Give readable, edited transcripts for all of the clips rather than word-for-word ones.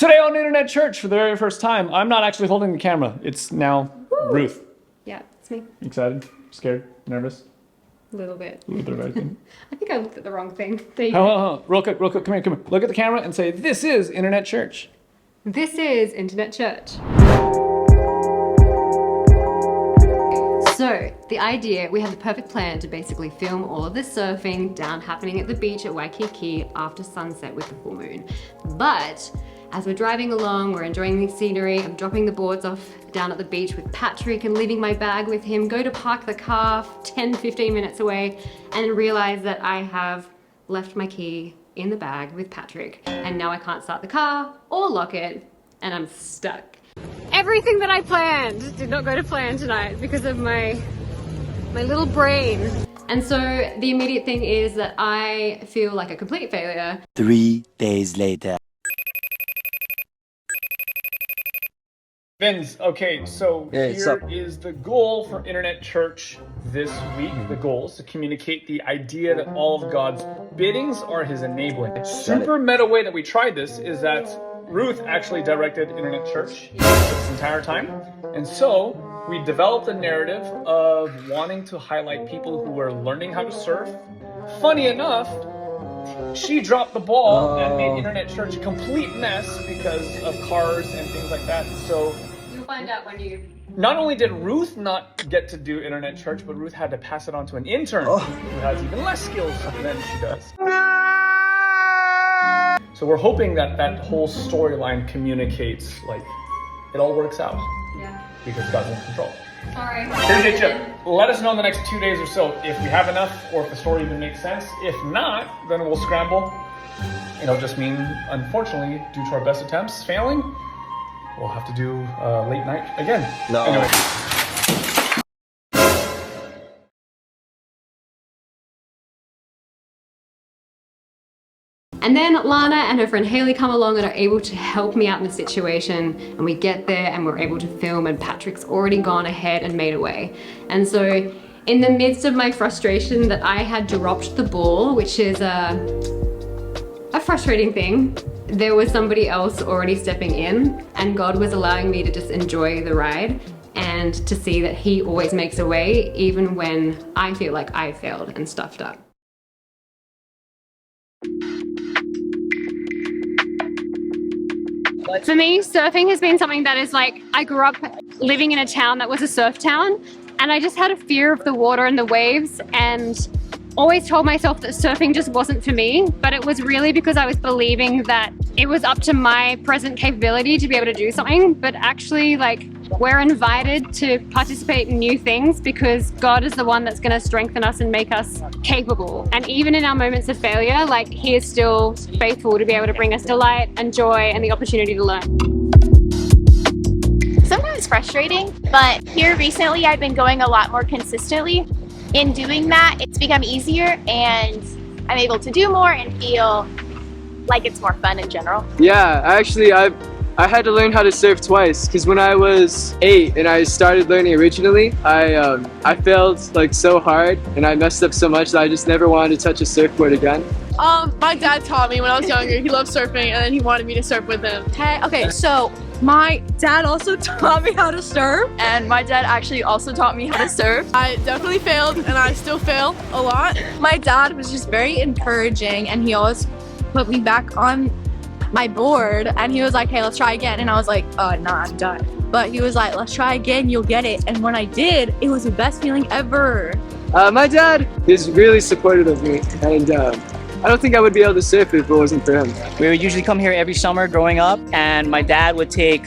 Today on Internet Church, for the very first time, I'm not actually holding the camera. It's now Ruth. Yeah, it's me. Excited? Scared? Nervous? A little bit. A little bit of everything. I think I looked at the wrong thing. There you Hold go. on. Real quick. Come here. Look at the camera and say, this is Internet Church. This is Internet Church. So, the idea, we had the perfect plan to basically film all of this surfing happening at the beach at Waikiki after sunset with the full moon. But, as we're driving along, we're enjoying the scenery, I'm dropping the boards off down at the beach with Patrick and leaving my bag with him, go to park the car 10-15 minutes away, and realize that I have left my key in the bag with Patrick, and now I can't start the car or lock it, and I'm stuck. Everything that I planned did not go to plan tonight because of my little brain. And so the immediate thing is that I feel like a complete failure. 3 days later. Vince, okay, so here is the goal for Internet Church this week. The goal is to communicate the idea that all of God's biddings are his enabling. Super meta way that we tried this is that Ruth actually directed Internet Church this entire time. And so we developed a narrative of wanting to highlight people who are learning how to surf. Funny enough, she dropped the ball and made Internet Church a complete mess because of cars and things like that. So You'll find out when you... Not only did Ruth not get to do Internet Church, but Ruth had to pass it on to an intern who has even less skills than she does. So we're hoping that that whole storyline communicates, like, it all works out. Yeah. Because God's in control. Sorry. Here's Chip. Let us know in the next 2 days or so if we have enough or if the story even makes sense. If not, then we'll scramble. It'll just mean, unfortunately, due to our best attempts failing, we'll have to do late night again. No. Anyway. And then Lana and her friend Haley come along and are able to help me out in the situation, and we get there and we're able to film, and Patrick's already gone ahead and made away. And so in the midst of my frustration that I had dropped the ball, which is a frustrating thing, there was somebody else already stepping in, and God was allowing me to just enjoy the ride and to see that he always makes a way even when I feel like I failed and stuffed up. For me, surfing has been something that is like, I grew up living in a town that was a surf town, and I just had a fear of the water and the waves, and always told myself that surfing just wasn't for me. But it was really because I was believing that it was up to my present capability to be able to do something. But actually, like, we're invited to participate in new things because God is the one that's going to strengthen us and make us capable. And even in our moments of failure, like, he is still faithful to be able to bring us delight and joy and the opportunity to learn. Sometimes frustrating, but here recently I've been going a lot more consistently. In doing that, it's become easier and I'm able to do more and feel like it's more fun in general. Yeah, actually I had to learn how to surf twice because when I was 8 and I started learning originally, I failed like so hard and I messed up so much that I just never wanted to touch a surfboard again. My dad taught me when I was younger. He loved surfing and then he wanted me to surf with him. Okay, so my dad also taught me how to surf, and my dad actually also taught me how to surf. I definitely failed and I still fail a lot. My dad was just very encouraging and he always put me back on my board and he was like, hey, let's try again. And I was like, nah, I'm done. But he was like, let's try again, you'll get it. And when I did, it was the best feeling ever. My dad is really supportive of me, and I don't think I would be able to surf if it wasn't for him. We would usually come here every summer growing up, and my dad would take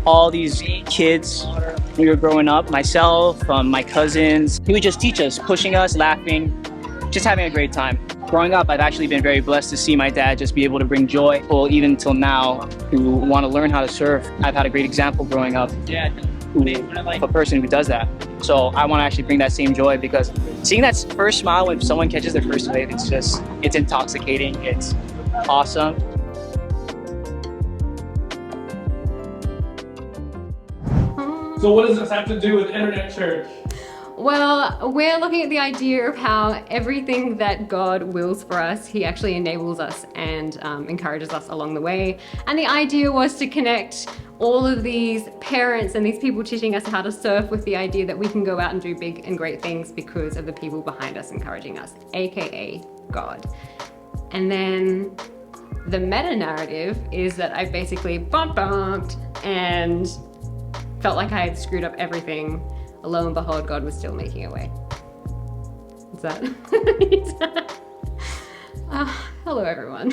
all these kids when we were growing up, myself, my cousins. He would just teach us, pushing us, laughing, just having a great time. Growing up, I've actually been very blessed to see my dad just be able to bring joy, well, even till now, who want to learn how to surf. I've had a great example growing up, a person who does that. So I want to actually bring that same joy, because seeing that first smile when someone catches their first wave, it's intoxicating, it's awesome. So what does this have to do with Internet Church? Well, we're looking at the idea of how everything that God wills for us, He actually enables us and encourages us along the way. And the idea was to connect all of these parents and these people teaching us how to surf with the idea that we can go out and do big and great things because of the people behind us encouraging us, aka God. And then the meta narrative is that I basically bumped and felt like I had screwed up everything. Lo and behold, God was still making a way. Is that? Hello, everyone.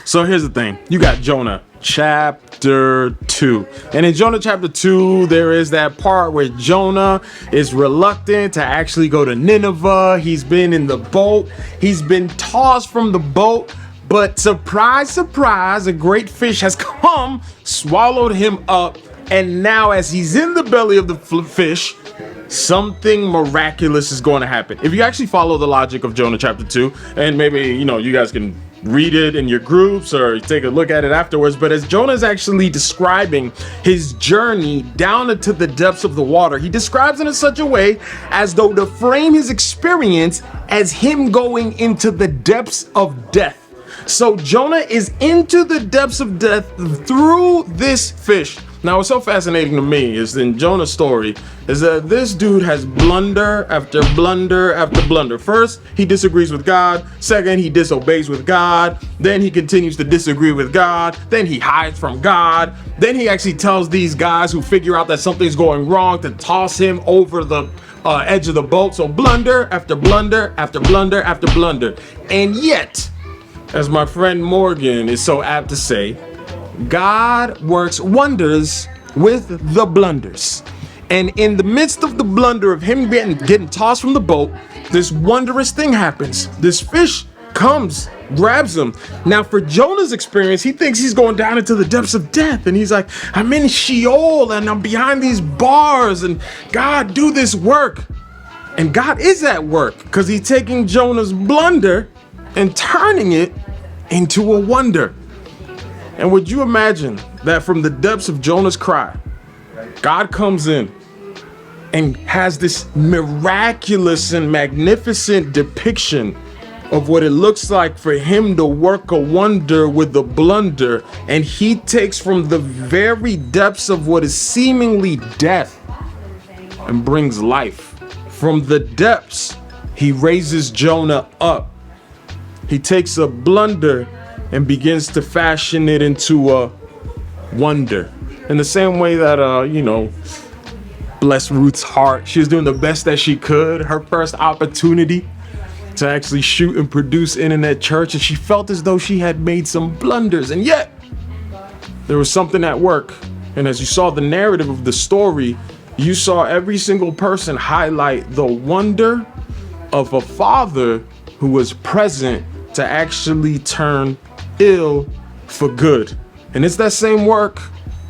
So here's the thing. You got Jonah chapter 2. And in Jonah chapter 2, there is that part where Jonah is reluctant to actually go to Nineveh. He's been in the boat. He's been tossed from the boat. But surprise, surprise, a great fish has come, swallowed him up. And now as he's in the belly of the fish, something miraculous is going to happen. If you actually follow the logic of Jonah chapter 2, and maybe, you guys can read it in your groups or take a look at it afterwards, but as Jonah is actually describing his journey down into the depths of the water, he describes it in such a way as though to frame his experience as him going into the depths of death. So Jonah is into the depths of death through this fish. Now, what's so fascinating to me is in Jonah's story is that this dude has blunder after blunder after blunder. First, he disagrees with God. Second, he disobeys with God. Then he continues to disagree with God. Then he hides from God. Then he actually tells these guys who figure out that something's going wrong to toss him over the edge of the boat. So blunder after blunder after blunder after blunder. And yet, as my friend Morgan is so apt to say, God works wonders with the blunders. And in the midst of the blunder of him getting tossed from the boat, this wondrous thing happens. This fish comes, grabs him. Now for Jonah's experience, he thinks he's going down into the depths of death. And he's like, I'm in Sheol and I'm behind these bars and God, do this work. And God is at work because he's taking Jonah's blunder and turning it into a wonder. And would you imagine that from the depths of Jonah's cry, God comes in and has this miraculous and magnificent depiction of what it looks like for him to work a wonder with the blunder. And he takes from the very depths of what is seemingly death and brings life. From the depths, he raises Jonah up. He takes a blunder and begins to fashion it into a wonder. In the same way that, bless Ruth's heart. She was doing the best that she could. Her first opportunity to actually shoot and produce internet church. And she felt as though she had made some blunders. And yet, there was something at work. And as you saw the narrative of the story, you saw every single person highlight the wonder of a father who was present to actually turn ill for good. And it's that same work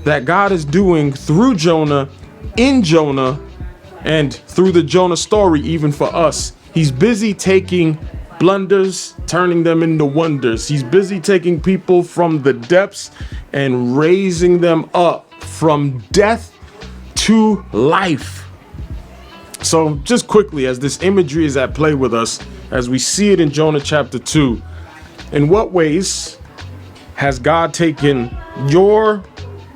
that God is doing through Jonah, in Jonah, and through the Jonah story, even for us. He's busy taking blunders, turning them into wonders. He's busy taking people from the depths and raising them up from death to life. So just quickly, as this imagery is at play with us, as we see it in Jonah chapter 2, in what ways has God taken your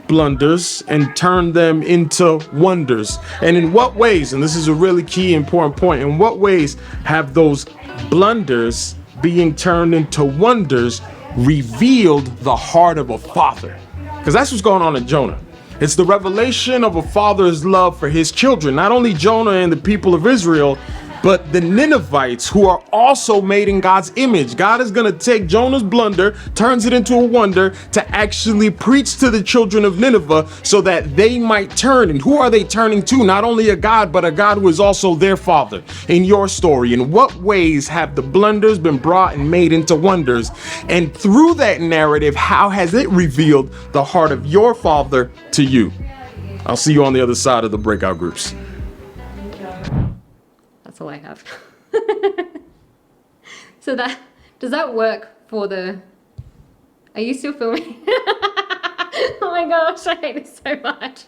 blunders and turned them into wonders? And in what ways, and this is a really key important point, in what ways have those blunders being turned into wonders revealed the heart of a father? Because that's what's going on in Jonah. It's the revelation of a father's love for his children, not only Jonah and the people of Israel, but the Ninevites, who are also made in God's image. God is going to take Jonah's blunder, turns it into a wonder to actually preach to the children of Nineveh so that they might turn. And who are they turning to? Not only a God, but a God who is also their father. In your story, in what ways have the blunders been brought and made into wonders? And through that narrative, how has it revealed the heart of your father to you? I'll see you on the other side of the breakout groups. That's all I have. So does that work for the... Are you still filming? Oh my gosh, I hate this so much.